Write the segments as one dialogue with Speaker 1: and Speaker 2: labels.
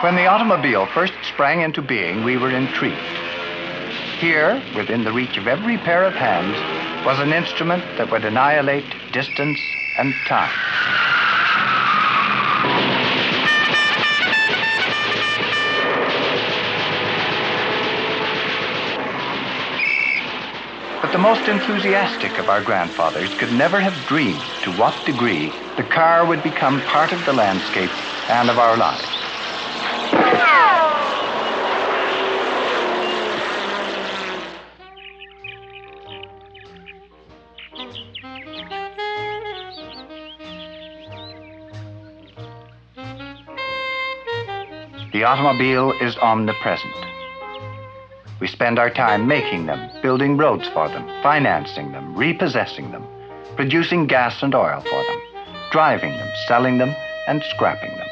Speaker 1: When the automobile first sprang into being, we were intrigued. Here, within the reach of every pair of hands, was an instrument that would annihilate distance and time. But the most enthusiastic of our grandfathers could never have dreamed to what degree the car would become part of the landscape and of our lives. The automobile is omnipresent. We spend our time making them, building roads for them, financing them, repossessing them, producing gas and oil for them, driving them, selling them, and scrapping them.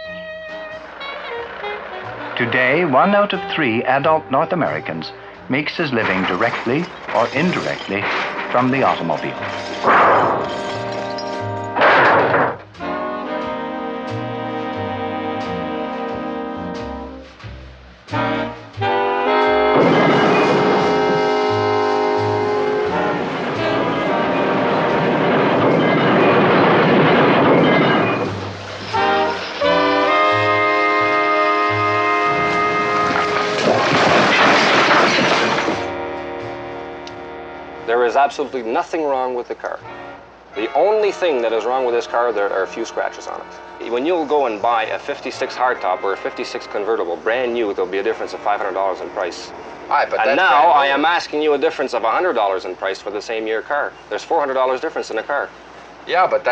Speaker 1: Today, 1 out of 3 adult North Americans makes his living directly or indirectly from the automobile.
Speaker 2: There is absolutely nothing wrong with the car. The only thing that is wrong with this car, there are a few scratches on it. When you'll go and buy a 56 hardtop or a 56 convertible, brand new, there'll be a difference of $500 in price.
Speaker 3: But
Speaker 2: and now I am asking you a difference of $100 in price for the same year car. There's $400 difference in a car.
Speaker 3: Yeah, but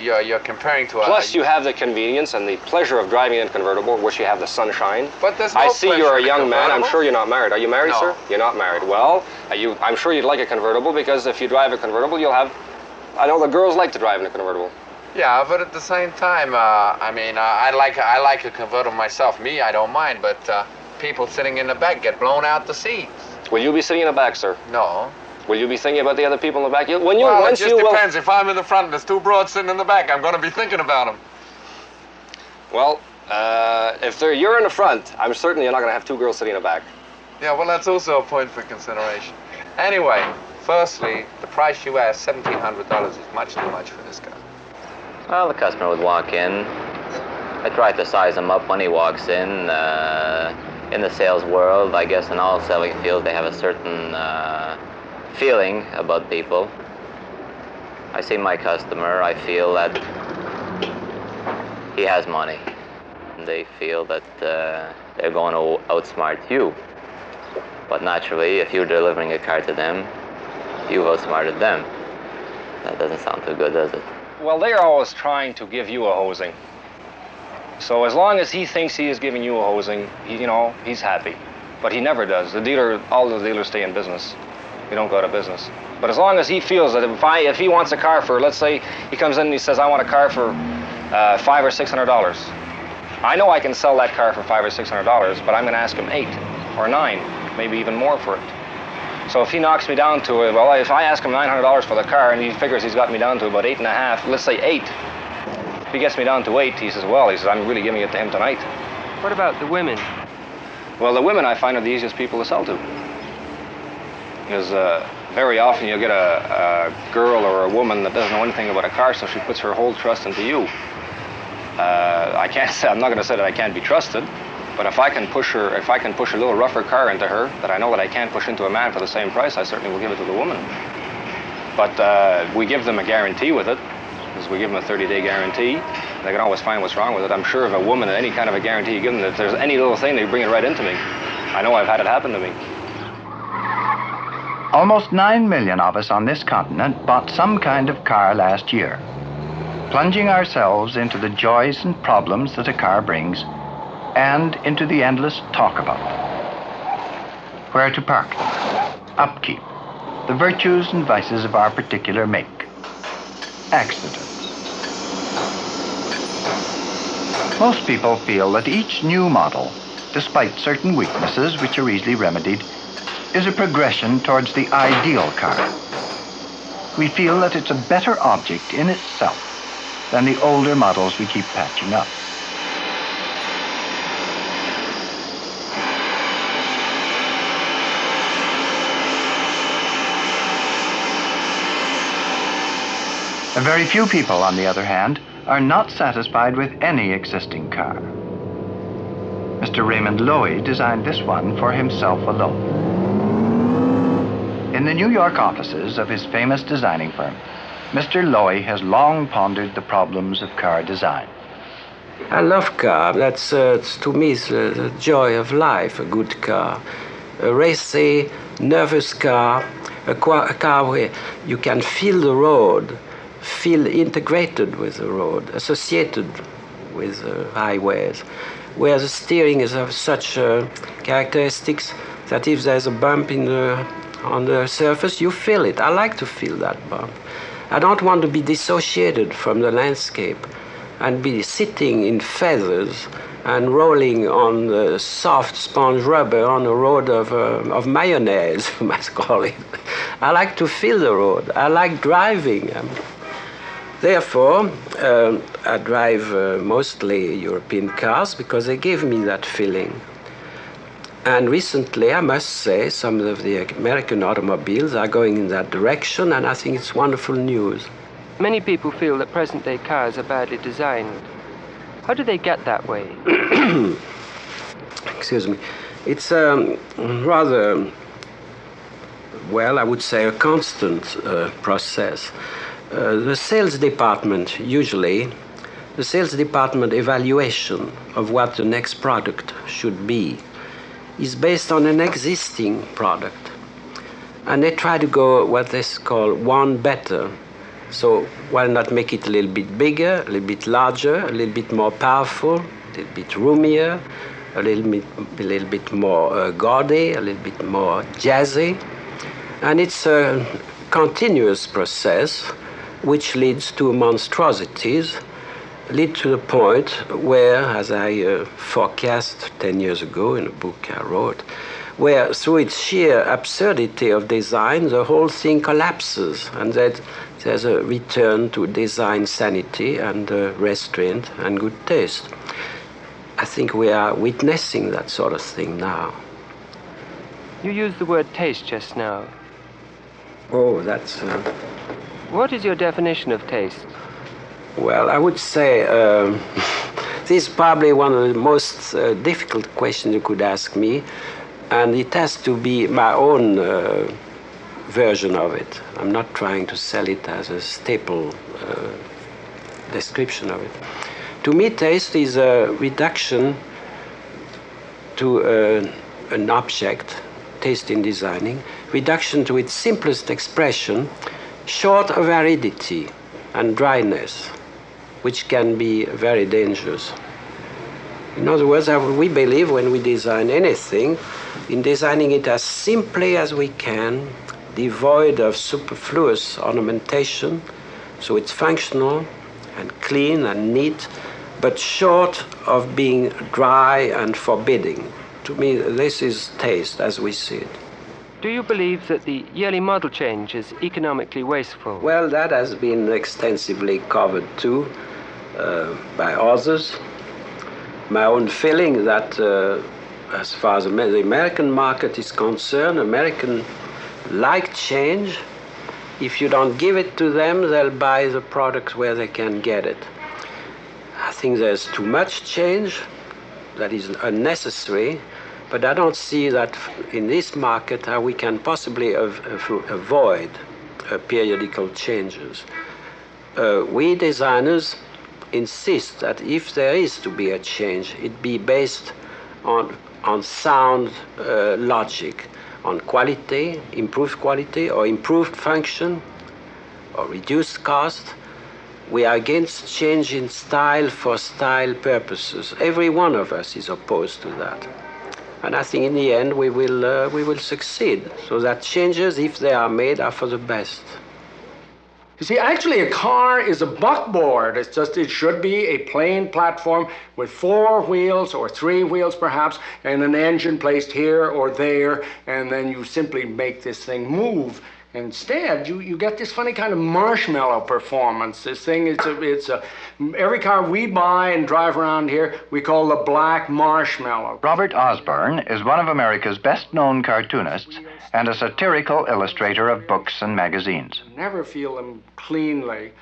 Speaker 3: you're comparing to a...
Speaker 2: Plus you have the convenience and the pleasure of driving in a convertible, which you have the sunshine.
Speaker 3: But there's no
Speaker 2: I see you're a young man. I'm sure you're not married. Are you married,
Speaker 3: No.
Speaker 2: sir? You're not married. Well, I'm sure you'd like a convertible, because if you drive a convertible, you'll have... I know the girls like to drive in a convertible.
Speaker 3: Yeah, but at the same time, I like a convertible myself. Me, I don't mind, but people sitting in the back get blown out the seats.
Speaker 2: Will you be sitting in the back, sir?
Speaker 3: No.
Speaker 2: Will you be thinking about the other people in the back?
Speaker 3: It just depends. If I'm in the front and there's 2 broads sitting in the back, I'm going to be thinking about them.
Speaker 2: Well, if you're in the front, I'm certain you're not going to have 2 girls sitting in the back.
Speaker 3: Yeah, well, that's also a point for consideration. Anyway, firstly, the price you asked, $1,700, is much too much for this car.
Speaker 4: Well, the customer would walk in. I try to size him up when he walks in. In the sales world, I guess in all selling fields, they have a certain feeling about people. I see my customer, I feel that he has money. They feel that they're going to outsmart you. But naturally, if you're delivering a car to them, you've outsmarted them. That doesn't sound too good, does it?
Speaker 2: Well, they're always trying to give you a hosing. So as long as he thinks he is giving you a hosing, he's happy. But he never does. All the dealers stay in business. We don't go out of business. But as long as he feels that if he wants a car for, let's say, he comes in and he says, I want a car for $500 or $600. I know I can sell that car for $500 or $600, but I'm going to ask him 8 or 9, maybe even more for it. So if he knocks me down to it, well, if I ask him $900 for the car and he figures he's got me down to about 8.5, let's say 8. If he gets me down to 8, he says, I'm really giving it to him tonight.
Speaker 5: What about the women?
Speaker 2: Well, the women I find are the easiest people to sell to. Because very often you'll get a girl or a woman that doesn't know anything about a car, so she puts her whole trust into you. I'm not going to say that I can't be trusted, but if I can push a little rougher car into her that I know that I can't push into a man for the same price, I certainly will give it to the woman. But we give them a guarantee with it, because we give them a 30-day guarantee. They can always find what's wrong with it. I'm sure if a woman, any kind of a guarantee you give them, if there's any little thing, they bring it right into me. I know I've had it happen to me.
Speaker 1: Almost 9 million of us on this continent bought some kind of car last year, plunging ourselves into the joys and problems that a car brings, and into the endless talk about them. Where to park them, upkeep, the virtues and vices of our particular make, accidents. Most people feel that each new model, despite certain weaknesses which are easily remedied, is a progression towards the ideal car. We feel that it's a better object in itself than the older models we keep patching up. Very few people, on the other hand, are not satisfied with any existing car. Mr. Raymond Loewy designed this one for himself alone. In the New York offices of his famous designing firm, Mr. Loewy has long pondered the problems of car design.
Speaker 5: I love car. That's, to me, it's the joy of life, a good car. A racy, nervous car, a car where you can feel the road, feel integrated with the road, associated with highways, where the steering is of such characteristics that if there's a bump on the surface, you feel it. I like to feel that bump. I don't want to be dissociated from the landscape and be sitting in feathers and rolling on the soft sponge rubber on a road of mayonnaise, you must call it. I like to feel the road. I like driving. Therefore, I drive mostly European cars because they give me that feeling. And recently, I must say, some of the American automobiles are going in that direction, and I think it's wonderful news.
Speaker 6: Many people feel that present-day cars are badly designed. How do they get that way?
Speaker 5: Excuse me. It's rather, well, I would say a constant process. The sales department, usually, the sales department evaluation of what the next product should be is based on an existing product. And they try to go what they call one better. So why not make it a little bit bigger, a little bit larger, a little bit more powerful, a little bit roomier, a little bit more gaudy, a little bit more jazzy. And it's a continuous process which leads to monstrosities, lead to the point where, as I forecast 10 years ago in a book I wrote, where through its sheer absurdity of design, the whole thing collapses, and that there's a return to design sanity and restraint and good taste. I think we are witnessing that sort of thing now.
Speaker 6: You used the word taste just now.
Speaker 5: Oh, that's...
Speaker 6: What is your definition of taste?
Speaker 5: Well, I would say this is probably one of the most difficult questions you could ask me, and it has to be my own version of it. I'm not trying to sell it as a staple description of it. To me, taste is a reduction to an object, taste in designing, reduction to its simplest expression, short of aridity and dryness, which can be very dangerous. In other words, we believe when we design anything, in designing it as simply as we can, devoid of superfluous ornamentation, so it's functional and clean and neat, but short of being dry and forbidding. To me, this is taste as we see it.
Speaker 6: Do you believe that the yearly model change is economically wasteful?
Speaker 5: Well, that has been extensively covered too by others. My own feeling that as far as the American market is concerned, Americans like change. If you don't give it to them, they'll buy the products where they can get it. I think there's too much change that is unnecessary, but I don't see that in this market how we can possibly avoid periodical changes. We designers insist that if there is to be a change, it be based on sound logic, on quality, or improved function, or reduced cost. We are against change in style for style purposes. Every one of us is opposed to that. And I think in the end we will succeed. So that changes, if they are made, are for the best.
Speaker 7: You see, actually a car is a buckboard. It should be a plain platform with 4 wheels or 3 wheels perhaps, and an engine placed here or there, and then you simply make this thing move. Instead, you get this funny kind of marshmallow performance. This thing, every car we buy and drive around here, we call the black marshmallow.
Speaker 1: Robert Osborne is one of America's best-known cartoonists and a satirical illustrator of books and magazines.
Speaker 7: Never feel them cleanly.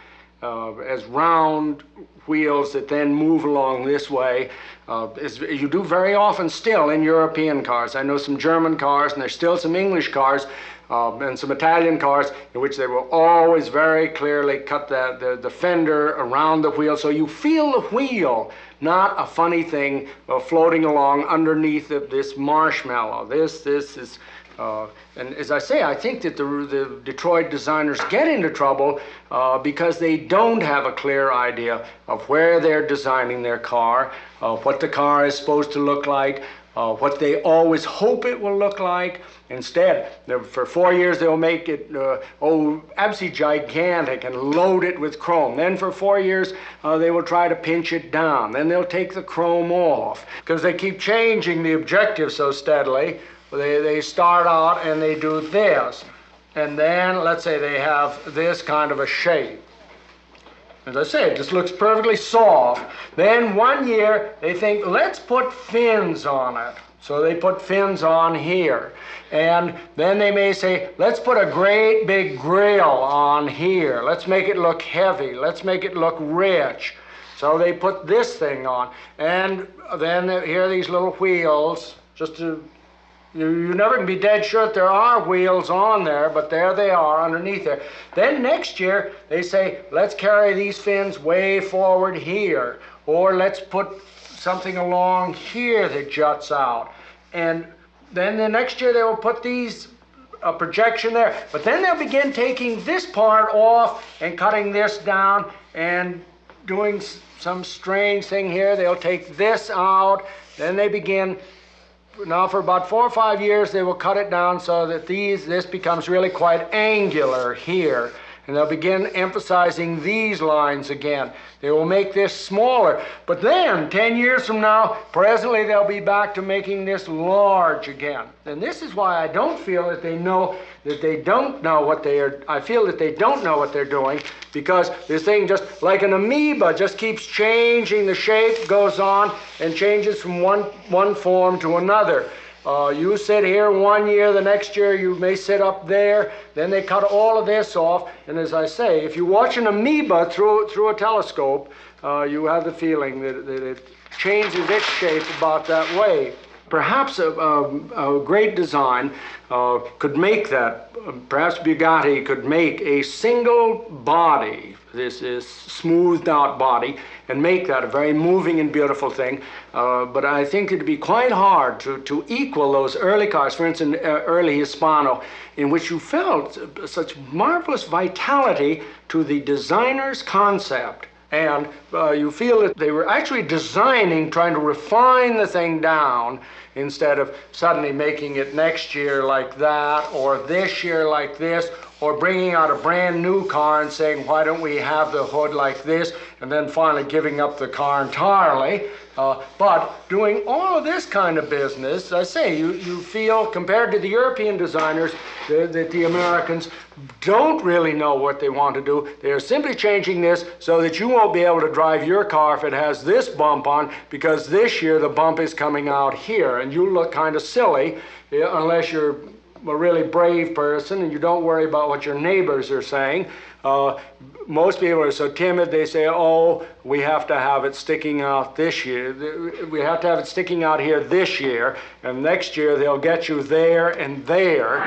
Speaker 7: as round wheels that then move along this way, as you do very often still in European cars. I know some German cars, and there's still some English cars, and some Italian cars in which they will always very clearly cut the fender around the wheel, so you feel the wheel, not a funny thing floating along underneath this marshmallow. This is, and as I say, I think that the Detroit designers get into trouble because they don't have a clear idea of where they're designing their car, what the car is supposed to look like, what they always hope it will look like. Instead, for 4 years they'll make it absolutely gigantic and load it with chrome. Then for 4 years they will try to pinch it down. Then they'll take the chrome off because they keep changing the objective so steadily. They start out and they do this, and then let's say they have this kind of a shape. As I say, it just looks perfectly soft. Then 1 year they think, let's put fins on it. So they put fins on here. And then they may say, let's put a great big grill on here. Let's make it look heavy. Let's make it look rich. So they put this thing on. And then here are these little wheels, just to, you never can be dead sure that there are wheels on there, but there they are underneath there. Then next year they say, let's carry these fins way forward here, or let's put something along here that juts out. And then the next year they will put these projection there. But then they'll begin taking this part off and cutting this down and doing some strange thing here. They'll take this out. Then they begin, now for about 4 or 5 years, they will cut it down so that this becomes really quite angular here. And they'll begin emphasizing these lines again. They will make this smaller. But then, 10 years from now, presently they'll be back to making this large again. And this is why I don't feel that they know that they don't know what they are. I feel that they don't know what they're doing, because this thing, just like an amoeba, just keeps changing. The shape goes on and changes from one form to another. You sit here 1 year, the next year you may sit up there, then they cut all of this off, and as I say, if you watch an amoeba through a telescope, you have the feeling that it changes its shape about that way. Perhaps a great design could make that, perhaps Bugatti could make a single body, this is smoothed out body, and make that a very moving and beautiful thing. But I think it'd be quite hard to equal those early cars, for instance, early Hispano, in which you felt such marvelous vitality to the designer's concept. And you feel that they were actually designing, trying to refine the thing down, instead of suddenly making it next year like that, or this year like this, or bringing out a brand new car and saying, why don't we have the hood like this, and then finally giving up the car entirely. But doing all of this kind of business, I say, you feel, compared to the European designers, that the Americans don't really know what they want to do. They are simply changing this so that you won't be able to drive your car if it has this bump on, because this year the bump is coming out here, and you look kind of silly unless you're a really brave person and you don't worry about what your neighbors are saying. Most people are so timid, they say, oh, we have to have it sticking out this year. We have to have it sticking out here this year, and next year they'll get you there and there.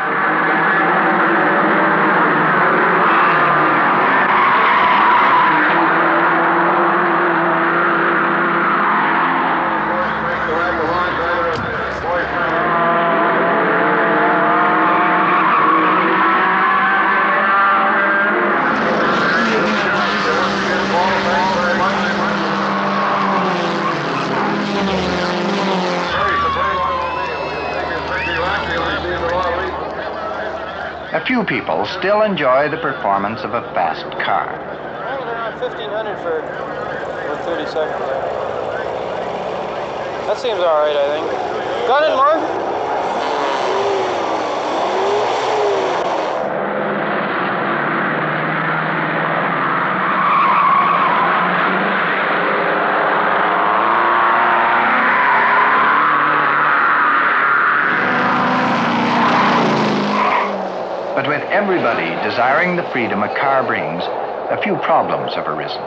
Speaker 1: A few people still enjoy the performance of a fast car.
Speaker 8: Well, they're on 1,500 for 30 seconds. That seems all right, I think. Got it, Mark?
Speaker 1: But with everybody desiring the freedom a car brings, a few problems have arisen.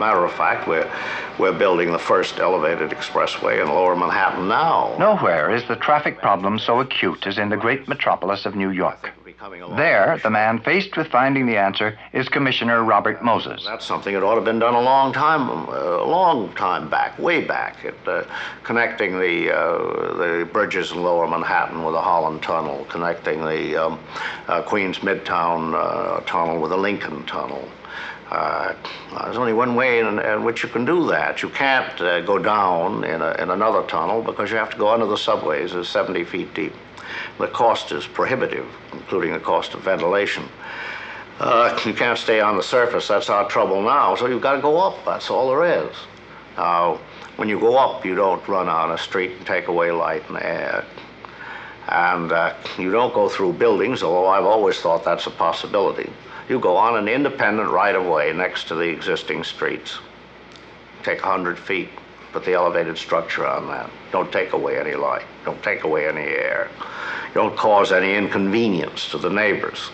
Speaker 9: Matter of fact, we're building the first elevated expressway in lower Manhattan now.
Speaker 1: Nowhere is the traffic problem so acute as in the great metropolis of New York. There, the man faced with finding the answer is Commissioner Robert Moses.
Speaker 9: That's something that ought to have been done a long time back, way back, connecting the bridges in lower Manhattan with the Holland Tunnel, connecting the Queens Midtown Tunnel with the Lincoln Tunnel. There's only one way in which you can do that. You can't go down in another tunnel because you have to go under the subways. It's 70 feet deep. The cost is prohibitive, including the cost of ventilation. You can't stay on the surface. That's our trouble now. So you've got to go up. That's all there is. Now, when you go up, you don't run on a street and take away light and air. And you don't go through buildings, although I've always thought that's a possibility. You go on an independent right-of-way next to the existing streets. Take 100 feet, put the elevated structure on that. Don't take away any light. Don't take away any air. Don't cause any inconvenience to the neighbors.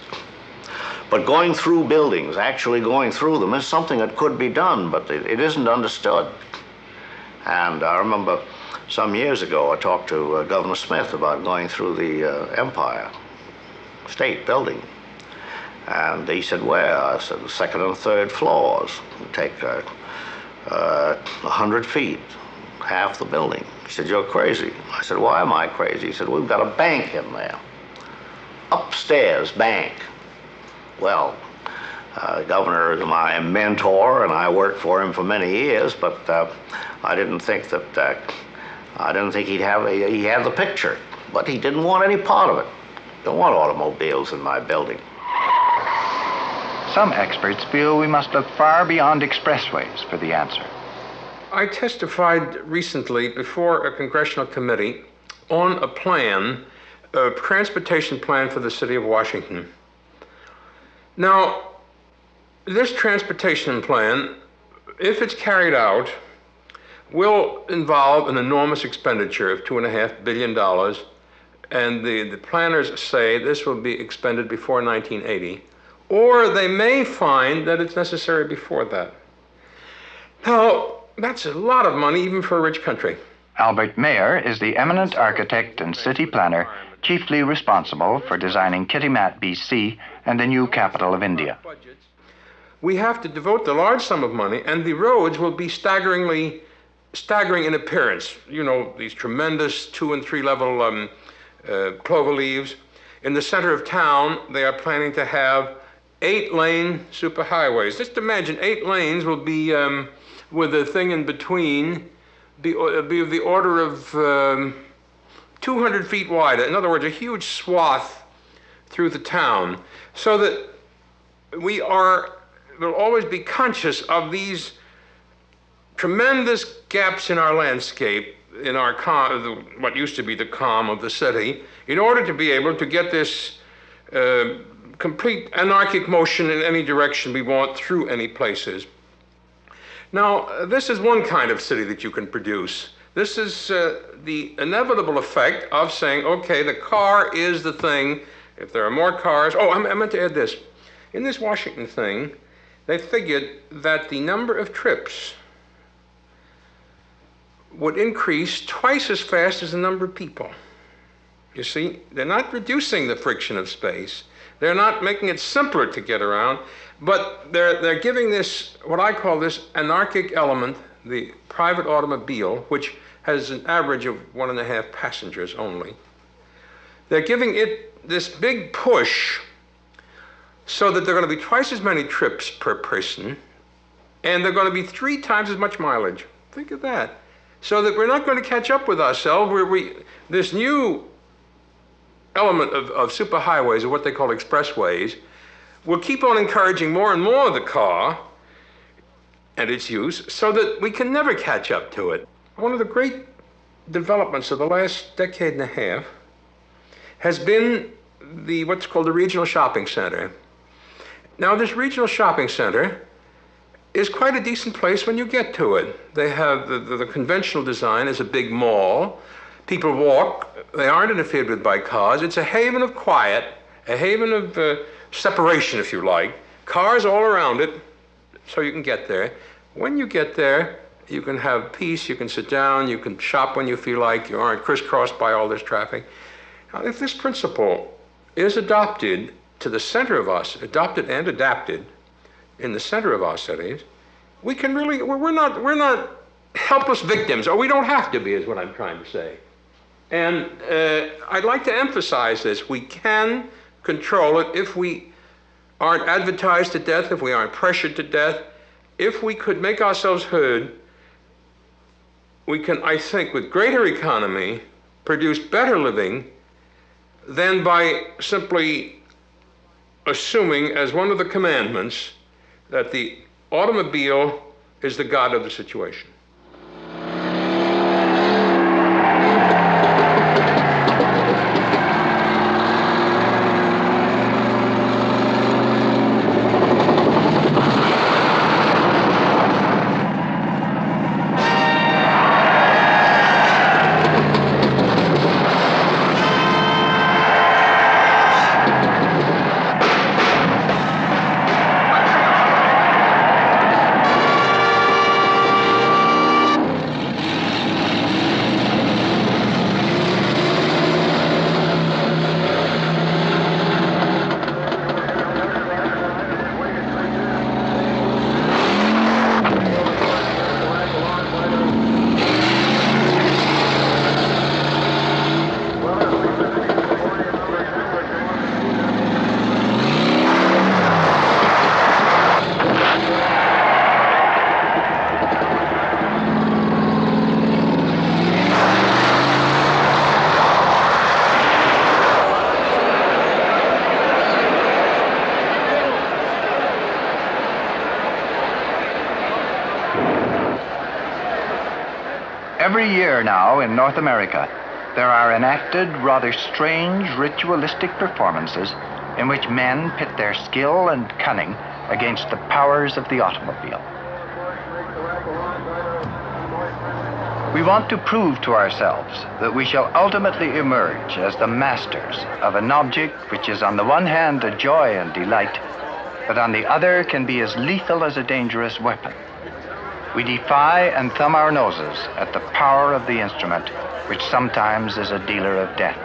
Speaker 9: But going through buildings, actually going through them, is something that could be done, but it isn't understood. And I remember some years ago, I talked to Governor Smith about going through the Empire State Building. And he said, where? I said, the second and third floors. Take 100 feet, half the building. He said, you're crazy. I said, why am I crazy? He said, we've got a bank in there. Upstairs bank. Well, the governor is my mentor, and I worked for him for many years, but I didn't think he had the picture. But he didn't want any part of it. Don't want automobiles in my building.
Speaker 1: Some experts feel we must look far beyond expressways for the answer.
Speaker 5: I testified recently before a congressional committee on a plan, a transportation plan for the city of Washington. Now, this transportation plan, if it's carried out, will involve an enormous expenditure of $2.5 billion, and the planners say this will be expended before 1980. Or they may find that it's necessary before that. Now, that's a lot of money even for a rich country.
Speaker 1: Albert Mayer is the eminent architect and city planner chiefly responsible for designing Kitimat, BC, and the new capital of India.
Speaker 5: We have to devote the large sum of money, and the roads will be staggering in appearance. You know, these tremendous 2- and 3-level clover leaves. In the center of town, they are planning to have 8-lane superhighways. Just imagine 8 lanes will be with a thing in between, be of the order of 200 feet wide. In other words, a huge swath through the town, so that we'll always be conscious of these tremendous gaps in our landscape, in our what used to be the calm of the city, in order to be able to get this complete anarchic motion in any direction we want through any places. Now, this is one kind of city that you can produce. This is the inevitable effect of saying, okay, the car is the thing. If there are more cars, I meant to add this. In this Washington thing, they figured that the number of trips would increase twice as fast as the number of people. You see, they're not reducing the friction of space. They're not making it simpler to get around, but they're giving this, what I call this anarchic element, the private automobile, which has an average of 1.5 passengers only. They're giving it this big push so that there are going to be twice as many trips per person, and they're going to be 3 times as much mileage. Think of that. So that we're not going to catch up with ourselves. This new element of superhighways, or what they call expressways, will keep on encouraging more and more of the car, and its use so that we can never catch up to it. One of the great developments of the last decade and a half has been what's called the regional shopping center. Now, this regional shopping center is quite a decent place when you get to it. They have the conventional design is a big mall. People walk. They aren't interfered with by cars. It's a haven of quiet, a haven of separation, if you like. Cars all around it, so you can get there. When you get there, you can have peace, you can sit down, you can shop when you feel like, you aren't crisscrossed by all this traffic. Now, if this principle is adopted to the center of us, adopted and adapted in the center of our cities, we can really, we're not helpless victims, or we don't have to be, is what I'm trying to say. And I'd like to emphasize this. We can control it if we aren't advertised to death, if we aren't pressured to death. If we could make ourselves heard, we can, I think, with greater economy, produce better living than by simply assuming as one of the commandments that the automobile is the god of the situation.
Speaker 1: Every year now in North America, there are enacted rather strange ritualistic performances in which men pit their skill and cunning against the powers of the automobile. We want to prove to ourselves that we shall ultimately emerge as the masters of an object which is on the one hand a joy and delight, but on the other can be as lethal as a dangerous weapon. We defy and thumb our noses at the power of the instrument, which sometimes is a dealer of death.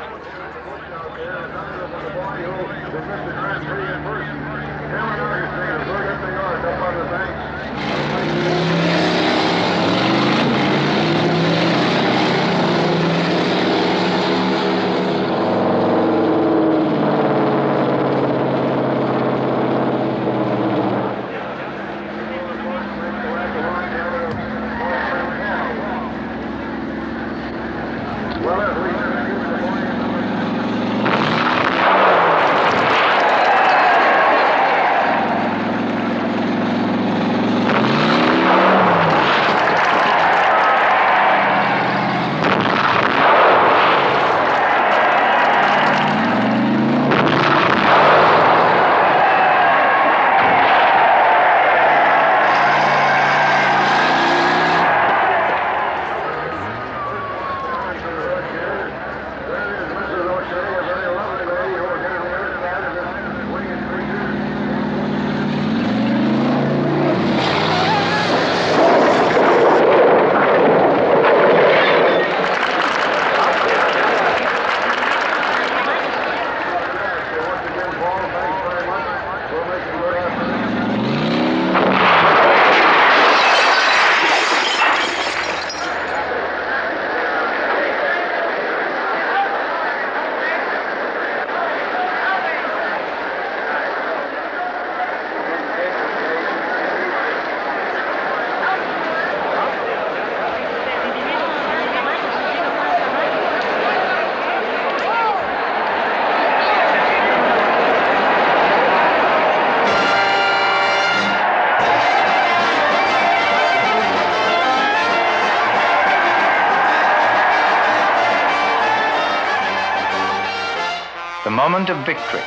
Speaker 1: moment of victory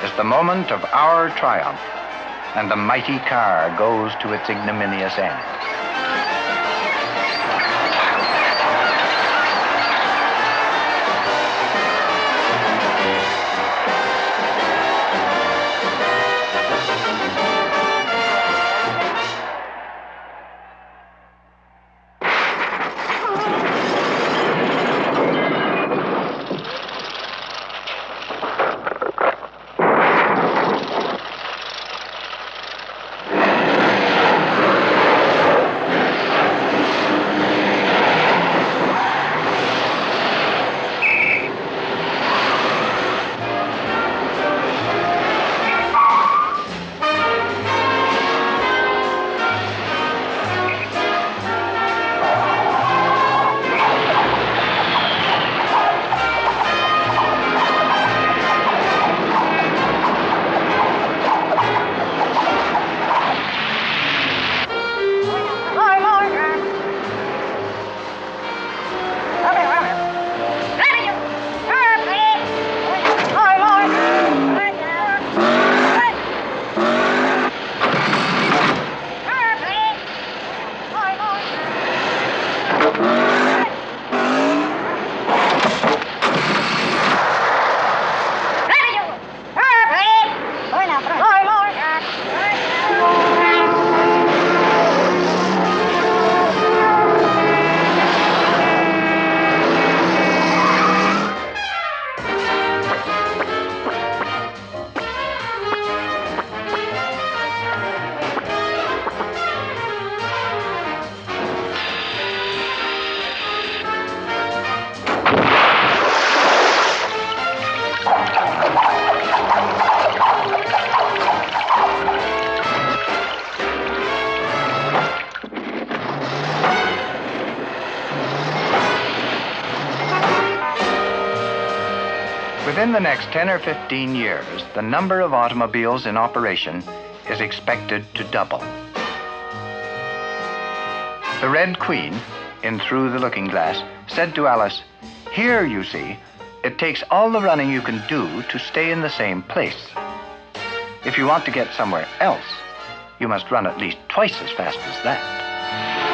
Speaker 1: is the moment of our triumph, and the mighty car goes to its ignominious end. Within the next 10 or 15 years, the number of automobiles in operation is expected to double. The Red Queen, in Through the Looking Glass, said to Alice, "Here, you see, it takes all the running you can do to stay in the same place. If you want to get somewhere else, you must run at least twice as fast as that."